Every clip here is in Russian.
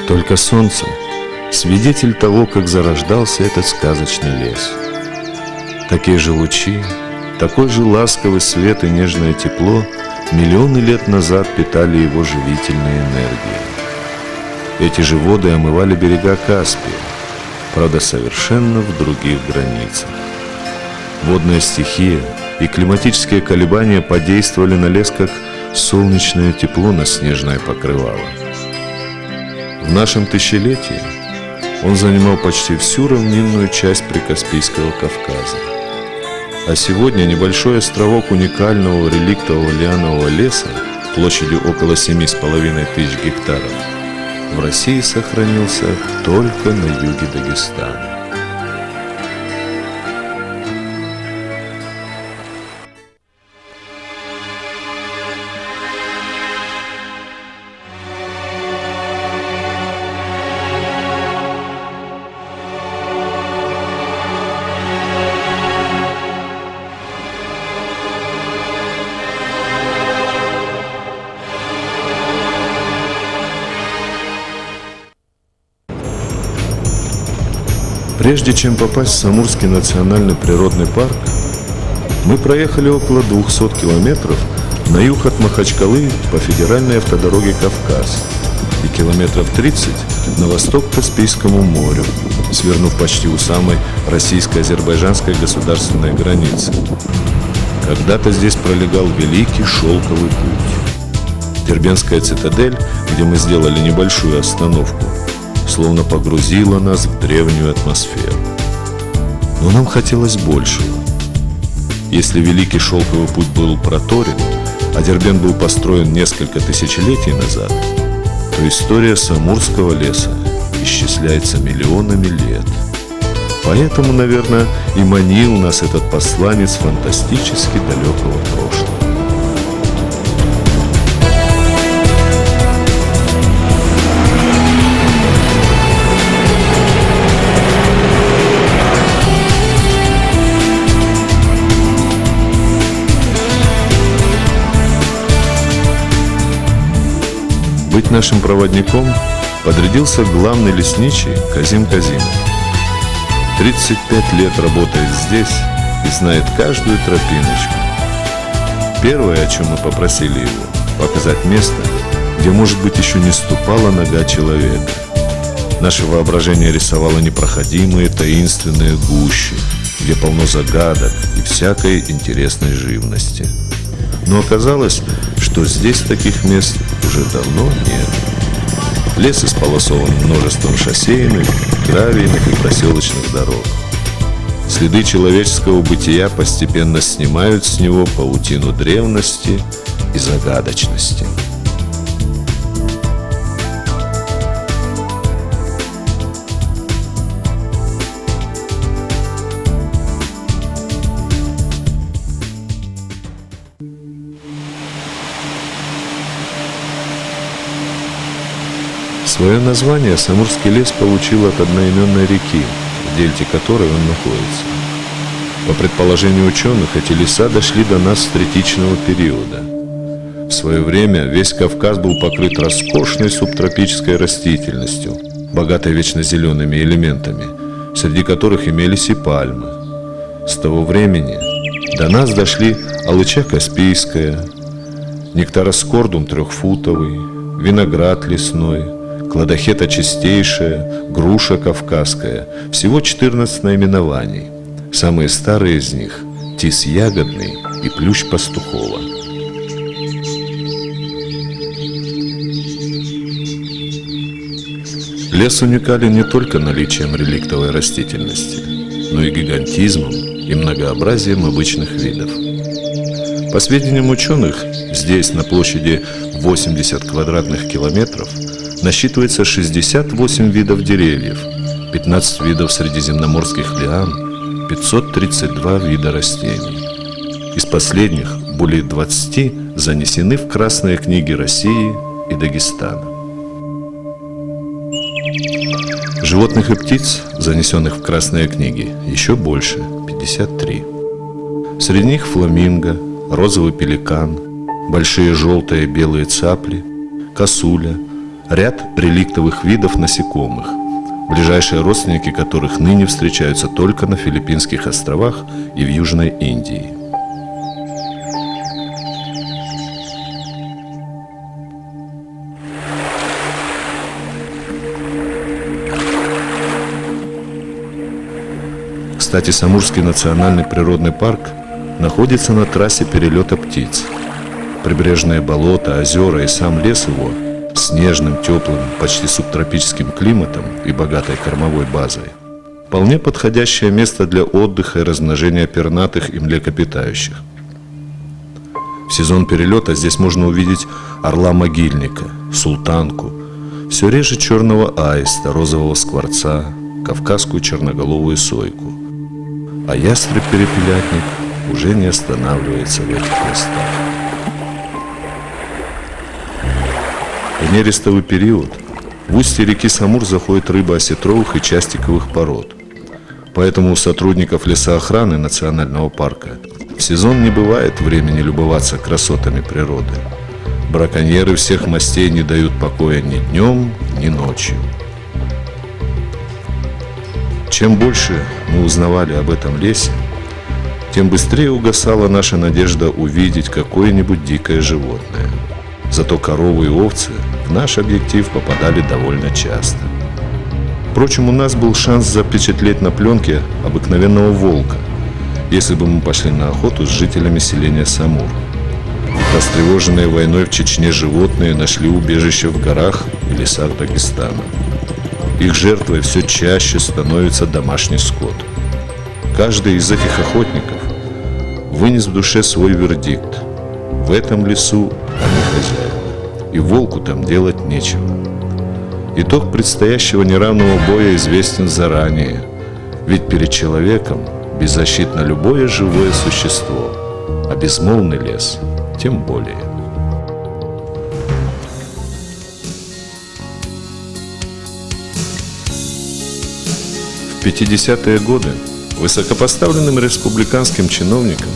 Только солнце — свидетель того, как зарождался этот сказочный лес. Такие же лучи, такой же ласковый свет и нежное тепло миллионы лет назад питали его живительной энергией. Эти же воды омывали берега Каспия, правда, совершенно в других границах. Водная стихия и климатические колебания подействовали на лес как солнечное тепло на снежное покрывало. В нашем тысячелетии он занимал почти всю равнинную часть Прикаспийского Кавказа. А сегодня небольшой островок уникального реликтового лианового леса площадью около 7,5 тысяч гектаров в России сохранился только на юге Дагестана. Прежде чем попасть в Самурский национальный природный парк, мы проехали около 200 километров на юг от Махачкалы по федеральной автодороге Кавказ и километров 30 на восток к Каспийскому морю, свернув почти у самой российско-азербайджанской государственной границы. Когда-то здесь пролегал великий шелковый путь. Дербентская цитадель, где мы сделали небольшую остановку, словно погрузила нас в древнюю атмосферу. Но нам хотелось большего. Если великий шелковый путь был проторен, а Дербент был построен несколько тысячелетий назад, то история Самурского леса исчисляется миллионами лет. Поэтому, наверное, и манил нас этот посланец фантастически далекого прошлого. Быть нашим проводником подрядился главный лесничий Казим Казимов. 35 лет работает здесь и знает каждую тропиночку. Первое, о чем мы попросили его, показать место, где, может быть, еще не ступала нога человека. Наше воображение рисовало непроходимые таинственные гущи, где полно загадок и всякой интересной живности. Но оказалось, что здесь таких мест уже давно нет. Лес исполосован множеством шоссейных, гравийных и проселочных дорог. Следы человеческого бытия постепенно снимают с него паутину древности и загадочности. Свое название Самурский лес получил от одноименной реки, в дельте которой он находится. По предположению ученых, эти леса дошли до нас с третичного периода. В свое время весь Кавказ был покрыт роскошной субтропической растительностью, богатой вечно зелеными элементами, среди которых имелись и пальмы. С того времени до нас дошли алыча каспийская, нектароскордум трехфутовый, виноград лесной, кладохета чистейшая, груша кавказская, всего 14 наименований. Самые старые из них – тис ягодный и плющ пастухова. Лес уникален не только наличием реликтовой растительности, но и гигантизмом и многообразием обычных видов. По сведениям ученых, здесь на площади 80 квадратных километров насчитывается 68 видов деревьев, 15 видов средиземноморских лиан, 532 вида растений. Из последних более 20 занесены в красные книги России и Дагестана. Животных и птиц, занесенных в красные книги, еще больше – 53. Среди них фламинго, розовый пеликан, большие желтые и белые цапли, косуля, ряд реликтовых видов насекомых, ближайшие родственники которых ныне встречаются только на Филиппинских островах и в Южной Индии. Кстати, Самурский национальный природный парк находится на трассе перелета птиц. Прибрежные болота, озера и сам лес его с нежным, теплым, почти субтропическим климатом и богатой кормовой базой вполне подходящее место для отдыха и размножения пернатых и млекопитающих. В сезон перелета здесь можно увидеть орла-могильника, султанку, все реже черного аиста, розового скворца, кавказскую черноголовую сойку. А ястреб-перепелятник уже не останавливается в этих местах. В нерестовый период в устье реки Самур заходит рыба осетровых и частиковых пород. Поэтому у сотрудников лесоохраны национального парка в сезон не бывает времени любоваться красотами природы. Браконьеры всех мастей не дают покоя ни днем, ни ночью. Чем больше мы узнавали об этом лесе, тем быстрее угасала наша надежда увидеть какое-нибудь дикое животное. Зато коровы и овцы в наш объектив попадали довольно часто. Впрочем, у нас был шанс запечатлеть на пленке обыкновенного волка, если бы мы пошли на охоту с жителями селения Самур. Растревоженные войной в Чечне животные нашли убежище в горах и лесах Дагестана. Их жертвой все чаще становится домашний скот. Каждый из этих охотников вынес в душе свой вердикт: в этом лесу они хозяева, и волку там делать нечего. Итог предстоящего неравного боя известен заранее, ведь перед человеком беззащитно любое живое существо, а безмолвный лес тем более. В 50-е годы высокопоставленным республиканским чиновникам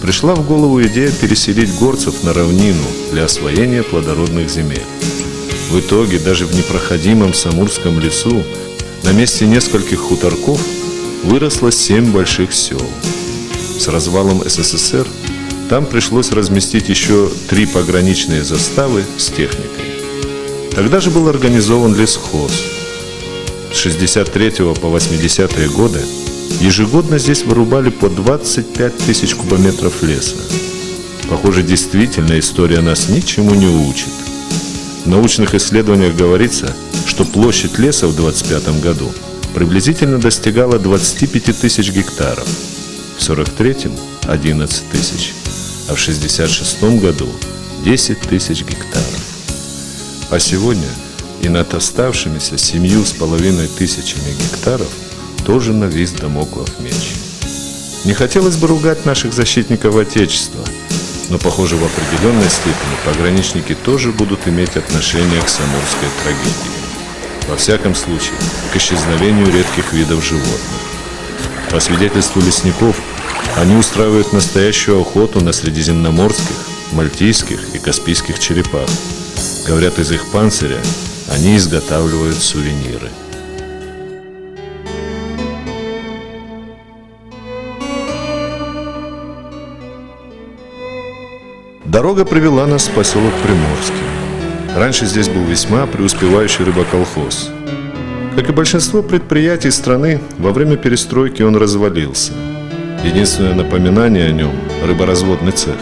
пришла в голову идея переселить горцев на равнину для освоения плодородных земель. В итоге даже в непроходимом Самурском лесу на месте нескольких хуторков выросло 7 больших сел. С развалом СССР там пришлось разместить еще 3 пограничные заставы с техникой. Тогда же был организован лесхоз. С 63 по 80-е годы ежегодно здесь вырубали по 25 тысяч кубометров леса. Похоже, действительно история нас ничему не учит. В научных исследованиях говорится, что площадь леса в 25 году приблизительно достигала 25 тысяч гектаров, в 43-м – 11 тысяч, а в 66 году – 10 тысяч гектаров. А сегодня и над оставшимися 7,5 тысячами гектаров тоже навис дамоклов меч. Не хотелось бы ругать наших защитников Отечества, но, похоже, в определенной степени пограничники тоже будут иметь отношение к самурской трагедии. Во всяком случае, к исчезновению редких видов животных. По свидетельству лесников, они устраивают настоящую охоту на средиземноморских, мальтийских и каспийских черепах. Говорят, из их панциря они изготавливают сувениры. Дорога привела нас в поселок Приморский. Раньше здесь был весьма преуспевающий рыбоколхоз. Как и большинство предприятий страны, во время перестройки он развалился. Единственное напоминание о нем – рыборазводный цех.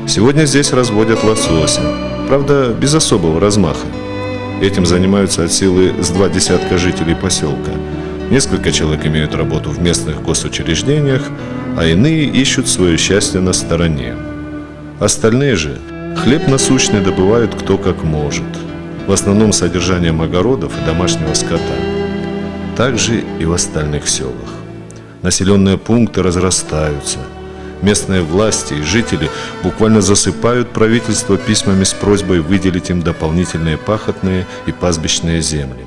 Сегодня здесь разводят лосося, правда, без особого размаха. Этим занимаются от силы с 2 десятка жителей поселка. Несколько человек имеют работу в местных госучреждениях, а иные ищут свое счастье на стороне. Остальные же хлеб насущный добывают кто как может, в основном содержанием огородов и домашнего скота. Так же и в остальных селах. Населенные пункты разрастаются. Местные власти и жители буквально засыпают правительство письмами с просьбой выделить им дополнительные пахотные и пастбищные земли.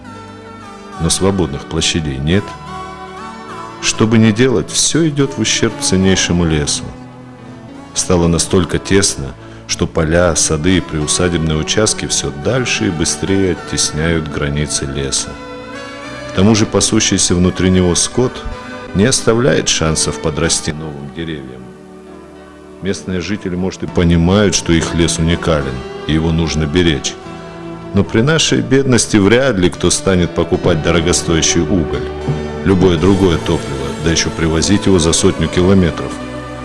Но свободных площадей нет. Что бы ни делать, все идет в ущерб ценнейшему лесу. Стало настолько тесно, что поля, сады и приусадебные участки все дальше и быстрее оттесняют границы леса. К тому же пасущийся внутри него скот не оставляет шансов подрасти новым деревьям. Местные жители, может, и понимают, что их лес уникален, и его нужно беречь. Но при нашей бедности вряд ли кто станет покупать дорогостоящий уголь, любое другое топливо, да еще привозить его за 100 километров,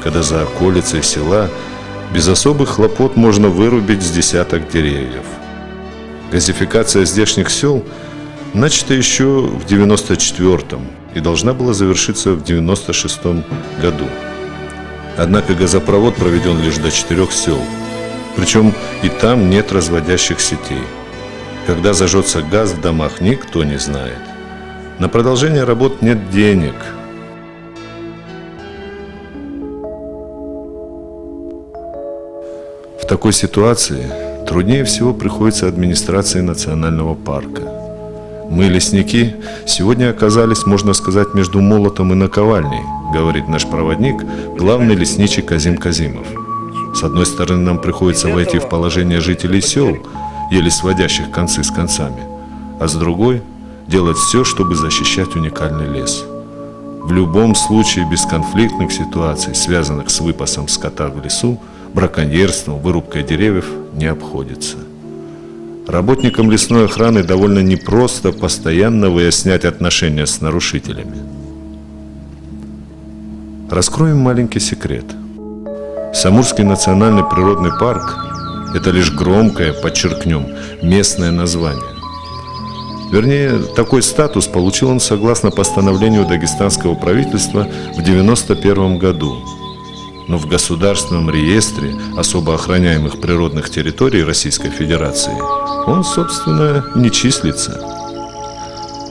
когда за околицей села без особых хлопот можно вырубить с десяток деревьев. Газификация здешних сел начата еще в 94-м и должна была завершиться в 96-м году. Однако газопровод проведен лишь до 4 сел, причем и там нет разводящих сетей. Когда зажжется газ в домах, никто не знает. На продолжение работ нет денег. В такой ситуации труднее всего приходится администрации национального парка. Мы, лесники, сегодня оказались, можно сказать, между молотом и наковальней, говорит наш проводник, главный лесничий Казим Казимов. С одной стороны, нам приходится войти в положение жителей сел, еле сводящих концы с концами, а с другой – делать все, чтобы защищать уникальный лес. В любом случае бесконфликтных ситуаций, связанных с выпасом скота в лесу, браконьерством, вырубкой деревьев, не обходится. Работникам лесной охраны довольно непросто постоянно выяснять отношения с нарушителями. Раскроем маленький секрет. Самурский национальный природный парк – это лишь громкое, подчеркнем, местное название. Вернее, такой статус получил он согласно постановлению дагестанского правительства в 1991 году. Но в Государственном реестре особо охраняемых природных территорий Российской Федерации он, собственно, не числится.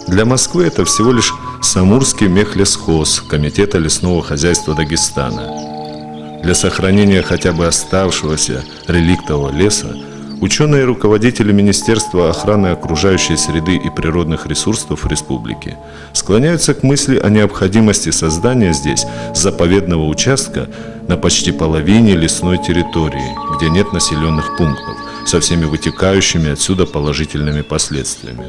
Для Москвы это всего лишь Самурский мехлесхоз Комитета лесного хозяйства Дагестана. Для сохранения хотя бы оставшегося реликтового леса ученые и руководители Министерства охраны окружающей среды и природных ресурсов республики склоняются к мысли о необходимости создания здесь заповедного участка на почти половине лесной территории, где нет населенных пунктов, со всеми вытекающими отсюда положительными последствиями.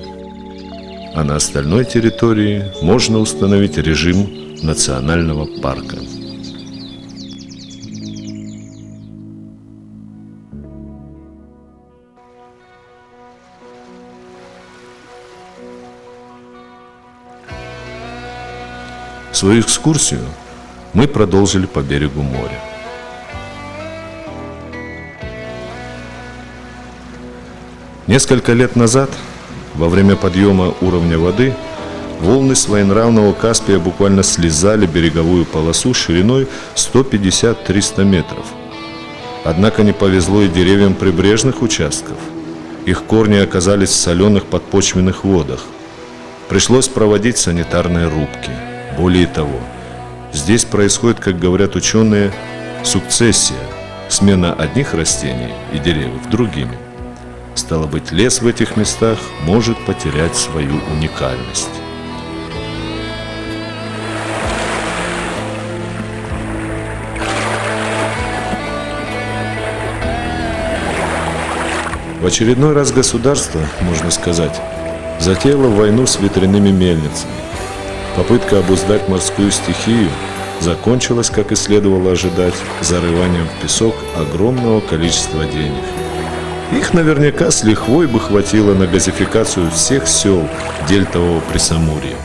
А на остальной территории можно установить режим национального парка. Свою экскурсию мы продолжили по берегу моря. Несколько лет назад, во время подъема уровня воды, волны своенравного Каспия буквально слезали береговую полосу шириной 150-300 метров. Однако не повезло и деревьям прибрежных участков. Их корни оказались в соленых подпочвенных водах. Пришлось проводить санитарные рубки. Более того, здесь происходит, как говорят ученые, сукцессия, смена одних растений и деревьев другими. Стало быть, лес в этих местах может потерять свою уникальность. В очередной раз государство, можно сказать, затеяло войну с ветряными мельницами. Попытка обуздать морскую стихию закончилась, как и следовало ожидать, зарыванием в песок огромного количества денег. Их наверняка с лихвой бы хватило на газификацию всех сел Дельтового Присамурья.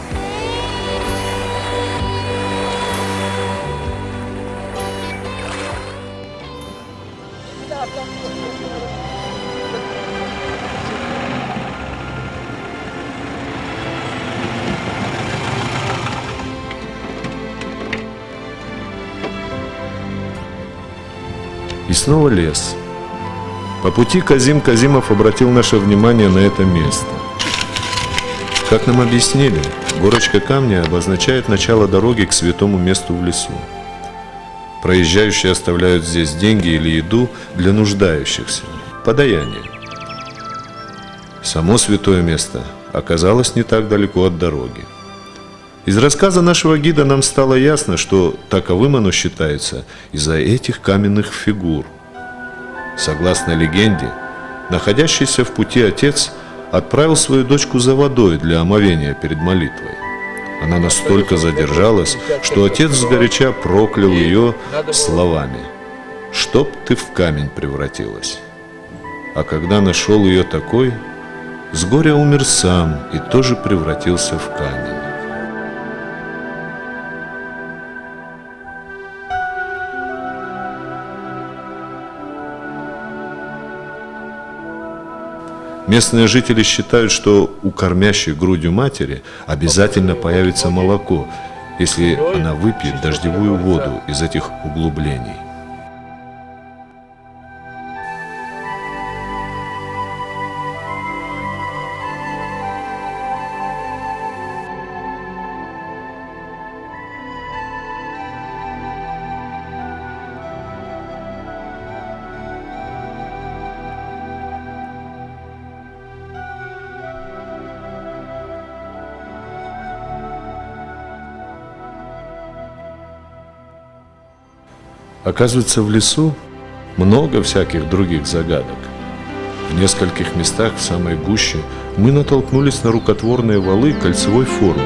И снова лес. По пути Казим Казимов обратил наше внимание на это место. Как нам объяснили, горочка камня обозначает начало дороги к святому месту в лесу. Проезжающие оставляют здесь деньги или еду для нуждающихся. Подаяние. Само святое место оказалось не так далеко от дороги. Из рассказа нашего гида нам стало ясно, что таковым оно считается из-за этих каменных фигур. Согласно легенде, находящийся в пути отец отправил свою дочку за водой для омовения перед молитвой. Она настолько задержалась, что отец сгоряча проклял ее словами: «Чтоб ты в камень превратилась». А когда нашел ее такой, с горя умер сам и тоже превратился в камень. Местные жители считают, что у кормящей грудью матери обязательно появится молоко, если она выпьет дождевую воду из этих углублений. Оказывается, в лесу много всяких других загадок. В нескольких местах в самой гуще мы натолкнулись на рукотворные валы кольцевой формы.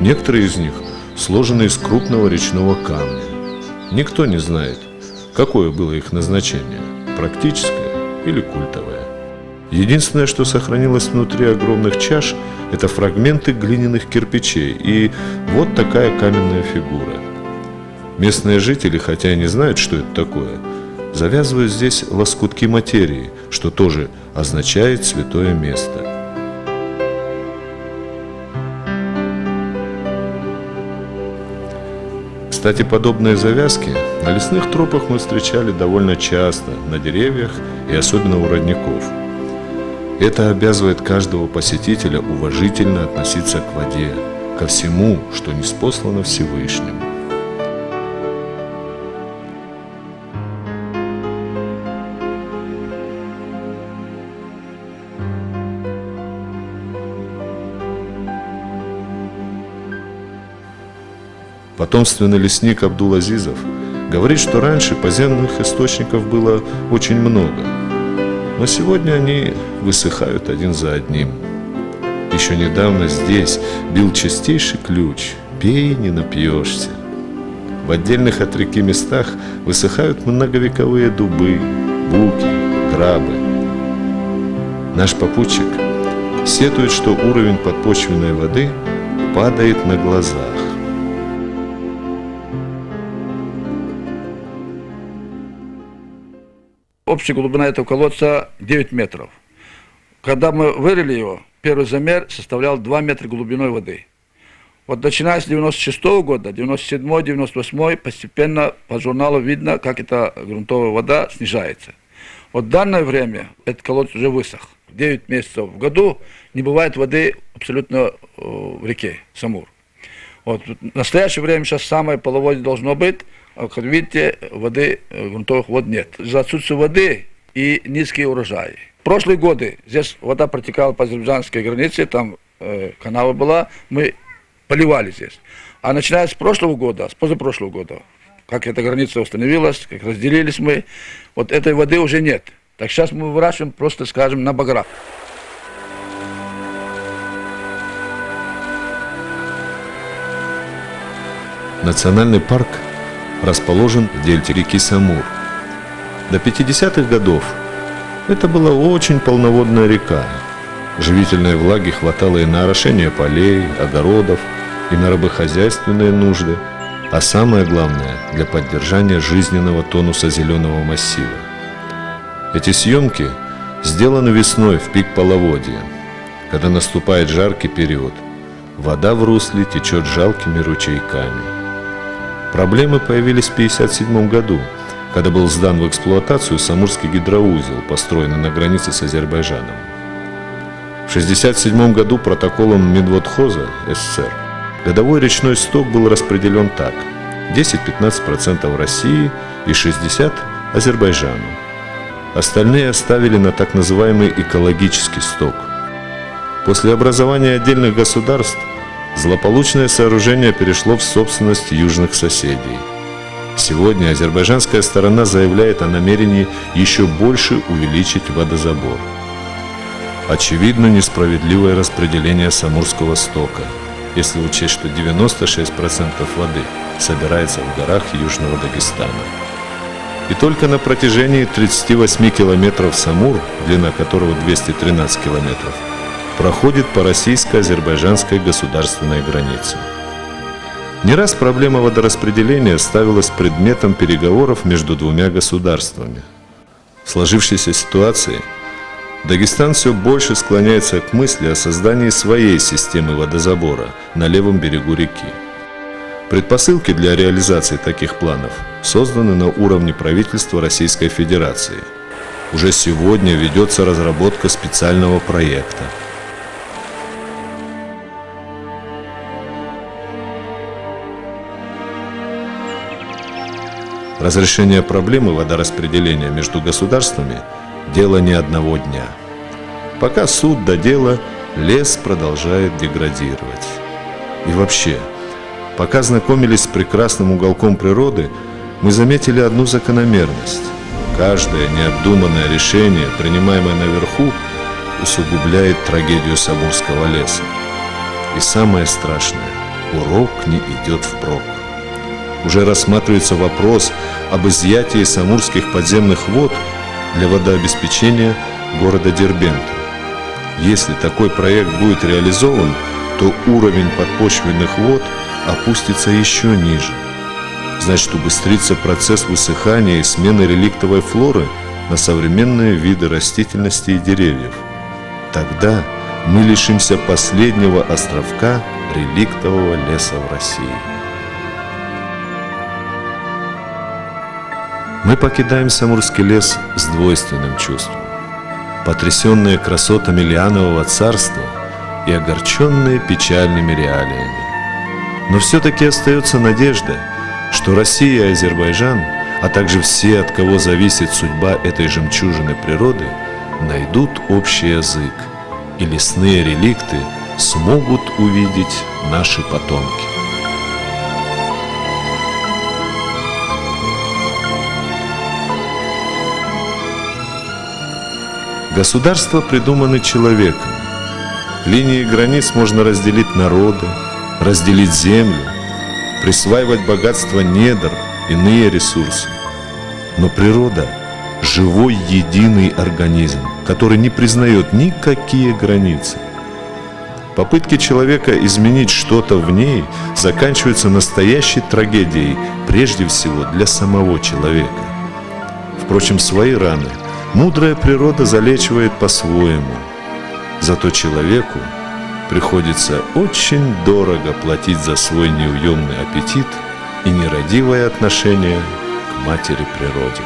Некоторые из них сложены из крупного речного камня. Никто не знает, какое было их назначение – практическое или культовое. Единственное, что сохранилось внутри огромных чаш – это фрагменты глиняных кирпичей и вот такая каменная фигура. Местные жители, хотя и не знают, что это такое, завязывают здесь лоскутки материи, что тоже означает святое место. Кстати, подобные завязки на лесных тропах мы встречали довольно часто, на деревьях и особенно у родников. Это обязывает каждого посетителя уважительно относиться к воде, ко всему, что ниспослано Всевышним. Потомственный лесник Абдул-Азизов говорит, что раньше подземных источников было очень много, но сегодня они высыхают один за одним. Еще недавно здесь бил чистейший ключ «Пей, не напьешься». В отдельных от реки местах высыхают многовековые дубы, буки, грабы. Наш попутчик сетует, что уровень подпочвенной воды падает на глазах. Общая глубина этого колодца 9 метров. Когда мы вырыли его, первый замер составлял 2 метра глубиной воды. Вот начиная с 96 года, 97, 98, постепенно по журналу видно, как эта грунтовая вода снижается. Вот в данное время этот колодец уже высох. 9 месяцев в году не бывает воды абсолютно в реке Самур. Вот в настоящее время сейчас самое половодье должно быть. Как видите, воды, грунтовых вод нет. Из-за отсутствия воды и низкие урожаи. В прошлые годы здесь вода протекала по азербайджанской границе, там канава была, мы поливали здесь. А начиная с прошлого года, с позапрошлого года, как эта граница установилась, как разделились мы, вот этой воды уже нет. Так сейчас мы выращиваем просто, скажем, на баграх. Национальный парк расположен в дельте реки Самур. До 50-х годов это была очень полноводная река. Живительной влаги хватало и на орошение полей, огородов, и на рабохозяйственные нужды, а самое главное – для поддержания жизненного тонуса зеленого массива. Эти съемки сделаны весной в пик половодья, когда наступает жаркий период. Вода в русле течет жалкими ручейками. Проблемы появились в 1957 году, когда был сдан в эксплуатацию Самурский гидроузел, построенный на границе с Азербайджаном. В 1967 году протоколом Медводхоза СССР годовой речной сток был распределен так: 10-15% России и 60% Азербайджану. Остальные оставили на так называемый экологический сток. После образования отдельных государств злополучное сооружение перешло в собственность южных соседей. С Сегодня азербайджанская сторона заявляет о намерении еще больше увеличить водозабор. Очевидно несправедливое распределение Самурского стока, если учесть, что 96% воды собирается в горах Южного Дагестана. И только на протяжении 38 километров Самур, длина которого 213 километров, проходит по российско-азербайджанской государственной границе. Не раз проблема водораспределения ставилась предметом переговоров между двумя государствами. В сложившейся ситуации Дагестан все больше склоняется к мысли о создании своей системы водозабора на левом берегу реки. Предпосылки для реализации таких планов созданы на уровне правительства Российской Федерации. Уже сегодня ведется разработка специального проекта. Разрешение проблемы водораспределения между государствами – дело не одного дня. Пока суд до дела, лес продолжает деградировать. И вообще, пока знакомились с прекрасным уголком природы, мы заметили одну закономерность. Каждое необдуманное решение, принимаемое наверху, усугубляет трагедию Самурского леса. И самое страшное – урок не идет впрок. Уже рассматривается вопрос об изъятии самурских подземных вод для водообеспечения города Дербента. Если такой проект будет реализован, то уровень подпочвенных вод опустится еще ниже. Значит, убыстрится процесс высыхания и смены реликтовой флоры на современные виды растительности и деревьев. Тогда мы лишимся последнего островка реликтового леса в России. Мы покидаем Самурский лес с двойственным чувством. Потрясенные красотами Лианового царства и огорченные печальными реалиями. Но все-таки остается надежда, что Россия и Азербайджан, а также все, от кого зависит судьба этой жемчужины природы, найдут общий язык, и лесные реликты смогут увидеть наши потомки. Государства придуманы человеком. Линии границ можно разделить народы, разделить землю, присваивать богатство недр, иные ресурсы. Но природа – живой единый организм, который не признает никакие границы. Попытки человека изменить что-то в ней заканчиваются настоящей трагедией, прежде всего для самого человека. Впрочем, свои раны мудрая природа залечивает по-своему. Зато человеку приходится очень дорого платить за свой неуемный аппетит и нерадивое отношение к матери природе.